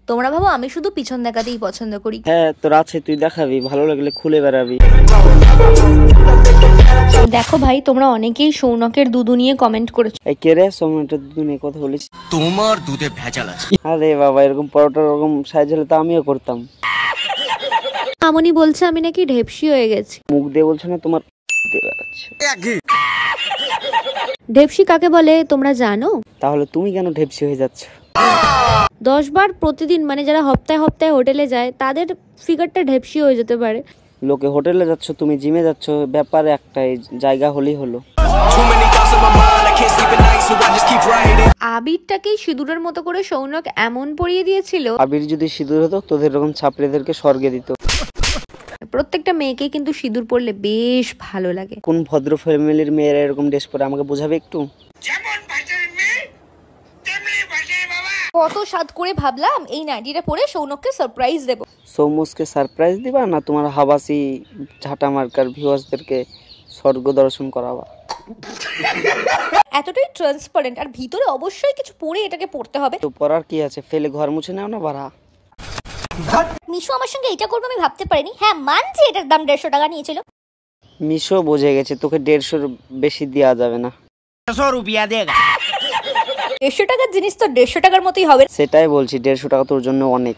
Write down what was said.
তোমরা ভাবো আমি শুধু পিছন দেখাতেই পছন্দ করি। হ্যাঁ তোর আছে, তুই দেখাবি, ভালো লাগলে খুলে বেড়াবি। দেখো ভাই, তোমরা অনেকেই সৌনকের দুধু নিয়ে কমেন্ট করেছো। এই কে রে? সৌনকের দুধ নিয়ে কথা বলিস? তোমার দুধে ভেজাল আছে। আরে বাবা, এরকম পরোটা এরকম সাইজ হলে তো আমিও করতাম। আমনি বলছে আমি নাকি ঢেপসি হয়ে গেছি। মুখ দিয়ে বলছো না, তোমার দিয়ে বেড়াচ্ছে। ঢেপসি কাকে বলে তোমরা জানো? তাহলে তুমি কেন ঢেপসি হয়ে যাচ্ছ? 10 বার প্রতিদিন, মানে যারা হপ্তাহে হপ্তাহে হোটেলে যায় তাদের ফিগারটা ঢেপসি হয়ে যেতে পারে। লোকে হোটেলে যাচ্ছ, তুমি জিমে যাচ্ছ, ব্যাপার একটাই, জায়গা হলেই হলো। আবিরটাকেই সিঁদুরের মতো করে সৌনক এমন পরিয়ে দিয়েছিল, আবির যদি সিঁদুর হতো তোদের এরকম ছাপড়িদেরকে স্বর্গে দিত। প্রত্যেকটা মেয়েকে কিন্তু সিঁদুর পরলে বেশ ভালো লাগে। কোন ভদ্র ফ্যামিলির মেয়েরা এরকম ড্রেস পরে আমাকে বোঝাবে একটু। কত স্বাদ করে ভাবলাম এই নাইটিটা পরে সৌনককে সারপ্রাইজ দেব। সৌমুসকে সারপ্রাইজ দিবা না তোমার হাবাসি ঝাঁটা মার্কার ভিউয়ার্সদেরকে স্বর্গ দর্শন করাবা? এতটাই ট্রান্সপারেন্ট, আর ভিতরে অবশ্যই কিছু পরে এটাকে পড়তে হবে। তো পরার কি আছে, ফেলে ঘর মুছে নাও না বাড়া। মিশু আমার সঙ্গে এটা করবে আমি ভাবতে পারিনি। হ্যাঁ মানছি এটার দাম 150 টাকা নিয়েছিল। মিশো বুঝে গেছে, তোকে 150 বেশি দেওয়া যাবে না। 100 रुपया देगा। 150 টাকার জিনিস তো 150 টাকার মতোই হবে। সেটাই বলছি, 150 টাকা তোর জন্য অনেক।